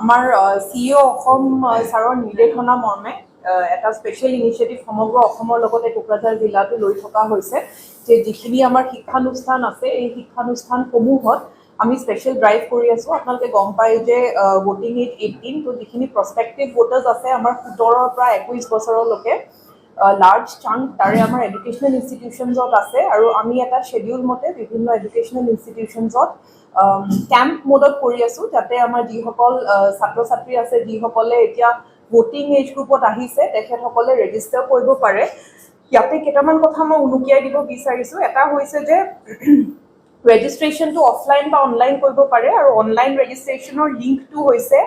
আমাৰ CEO অসম ছাৰৰ নিৰ্দেশনা মৰ্মে এটা স্পেচিয়েল ইনিচিয়েটিভ সমগ্ৰ অসমৰ লগতে কোকৰাঝাৰ জিলাটো লৈ থকা হৈছে যে যিখিনি আমাৰ শিক্ষানুষ্ঠান আছে এই শিক্ষানুষ্ঠানসমূহত আমি স্পেচিয়েল ড্ৰাইভ কৰি আছোঁ। আপোনালোকে গম পায় যে ভোটিং এজ 18 তো যিখিনি প্ৰস্পেক্টিভ ভোটাৰ্ছ আছে আমাৰ 17ৰ পৰা 21 বছৰলৈকে লাৰ্জ চাংক তাৰে আমাৰ এডুকেশ্যনেল ইনষ্টিটিউশ্যনছত আছে আৰু আমি এটা শ্বেডিউল মতে বিভিন্ন এডুকেশ্যনেল ইনষ্টিটিউশ্যনছত কেম্প মোডত কৰি আছোঁ যাতে আমাৰ যিসকল ছাত্ৰ ছাত্ৰী আছে যিসকলে এতিয়া ভোটিং এজ গ্ৰুপত আহিছে তেখেতসকলে ৰেজিষ্টাৰ কৰিব পাৰে। ইয়াতে কেইটামান কথা মই উনুকিয়াই দিব বিচাৰিছোঁ। এটা হৈছে যে ৰেজিষ্ট্ৰেশ্যনটো অফলাইন বা অনলাইন কৰিব পাৰে আৰু অনলাইন ৰেজিষ্ট্ৰেশ্যনৰ লিংকটো হৈছে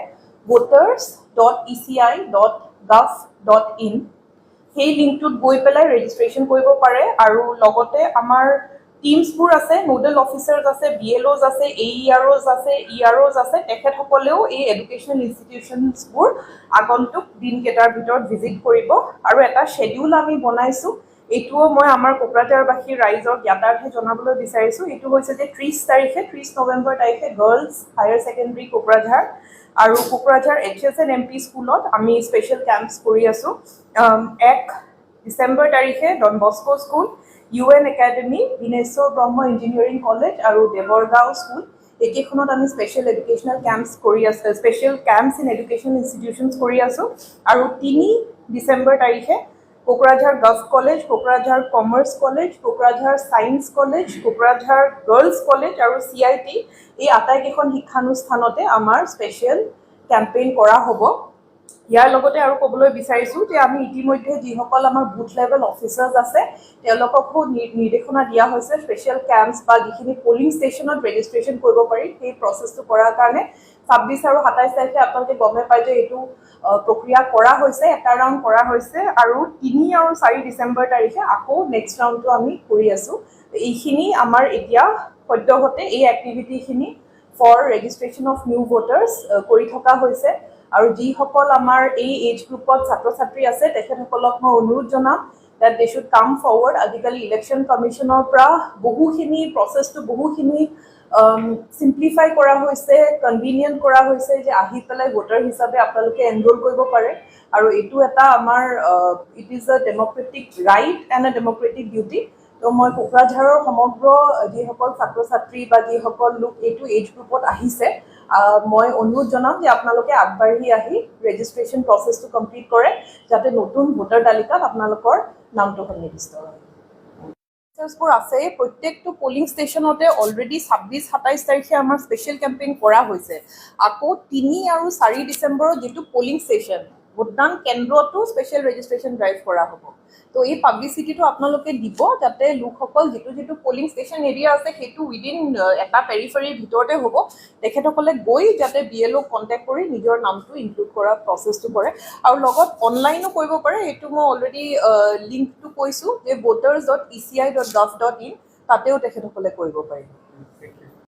voters.eci.gov.in। সেই লিংকটোত গৈ পেলাই ৰেজিষ্ট্ৰেশ্যন কৰিব পাৰে আৰু লগতে আমাৰ টিমছবোৰ আছে, নোডেল অফিচাৰ্ছ আছে, BLOs আছে, AEROs আছে, EROs আছে, তেখেতসকলেও এই এডুকেশ্যনেল ইনষ্টিটিউশ্যনছবোৰ আগন্তুক দিনকেইটাৰ ভিতৰত ভিজিট কৰিব আৰু এটা শ্বেডিউল আমি বনাইছোঁ। এইটোও মই আমাৰ কোকৰাঝাৰবাসী ৰাইজক জ্ঞাতাৰ্থে জনাবলৈ বিচাৰিছোঁ। এইটো হৈছে যে 30 নৱেম্বৰ তাৰিখে গাৰ্লছ হায়াৰ ছেকেণ্ডেৰী কোকৰাঝাৰ আৰু কোকৰাঝাৰ HSN MP স্কুলত আমি স্পেচিয়েল কেম্পছ কৰি আছোঁ। 1 ডিচেম্বৰ তাৰিখে Don Bosco school, UN academy, Dineshwar Brahma engineering college আৰু দেৱৰগাঁও স্কুল এইকেইখনত আমি স্পেচিয়েল এডুকেশ্যনেল কেম্পছ কৰি আছোঁ, special camps in educational institutions কৰি আছোঁ। আৰু 3 ডিচেম্বৰ তাৰিখে Kokrajhar girls college, Kokrajhar commerce college, Kokrajhar science college, Kokrajhar girls college আৰু CIT এই আটাইকেইখন শিক্ষানুষ্ঠানতে আমাৰ স্পেচিয়েল কেম্পেইন কৰা হ'ব। ইয়াৰ লগতে আৰু ক'বলৈ বিচাৰিছোঁ যে আমি ইতিমধ্যে যিসকল আমাৰ বুথ লেভেল অফিচাৰ্ছ আছে তেওঁলোককো নিৰ্দেশনা দিয়া হৈছে স্পেচিয়েল কেম্পছ বা যিখিনি পলিং ষ্টেচনত ৰেজিষ্ট্ৰেশ্যন কৰিব পাৰি সেই প্ৰচেছটো কৰাৰ কাৰণে 26 আৰু 27 তাৰিখে আপোনালোকে গমে পায় যে এইটো প্ৰক্ৰিয়া কৰা হৈছে, এটা ৰাউণ্ড কৰা হৈছে আৰু 3 আৰু 4 ডিচেম্বৰ তাৰিখে আকৌ নেক্সট ৰাউণ্ডটো আমি কৰি আছোঁ। এইখিনি আমাৰ এতিয়া সদ্যহতে এই এক্টিভিটিখিনি for registration of new voters কৰি থকা হৈছে আৰু যিসকল আমাৰ এই এজ গ্ৰুপত ছাত্ৰ ছাত্ৰী আছে তেখেতসকলক মই অনুৰোধ জনাম that they should come forward। আজিকালি ইলেকশ্যন কমিশ্যনৰ পৰা বহুখিনি প্ৰচেছটো বহুখিনি চিম্প্লিফাই কৰা হৈছে, কনভিনিয়েণ্ট কৰা হৈছে যে আহি পেলাই ভোটাৰ হিচাপে আপোনালোকে এনৰোল কৰিব পাৰে আৰু এইটো এটা আমাৰ it is a Democratic right and A Democratic duty. তো মই কোকৰাঝাৰৰ সমগ্ৰ যিসকল ছাত্ৰ ছাত্ৰী বা যিসকল লোক এইটো এজ গ্ৰুপত আহিছে মই অনুৰোধ জনাম যে আপোনালোকে আগবাঢ়ি আহি ৰেজিষ্ট্ৰেশ্যন প্ৰচেছটো কমপ্লিট কৰে যাতে নতুন ভোটাৰ তালিকাত আপোনালোকৰ নামটো সন্নিৱিষ্ট হয়। আছে প্ৰত্যেকটো পলিং ষ্টেচনতে অলৰেডি 26-27 তাৰিখে আমাৰ স্পেচিয়েল কেম্পেইন কৰা হৈছে। আকৌ 3 আৰু 4 ডিচেম্বৰত যিটো পলিং ষ্টেচন ভোটদান কেন্দ্ৰতো স্পেচিয়েল ৰেজিষ্ট্ৰেশ্যন ড্ৰাইভ কৰা হ'ব। তো এই পাব্লিচিটিটো আপোনালোকে দিব যাতে লোকসকল যিটো পলিং ষ্টেচন এৰিয়া আছে সেইটো উইদিন এটা পেৰিফেৰীৰ ভিতৰতে হ'ব। তেখেতসকলে গৈ যাতে BLOক কণ্টেক্ট কৰি নিজৰ নামটো ইনক্লুড কৰা প্ৰচেছটো কৰে আৰু লগত অনলাইনো কৰিব পাৰে। এইটো মই অলৰেডি লিংকটো কৈছোঁ যে voters.eci.gov.in তাতেও তেখেতসকলে কৰিব পাৰিব।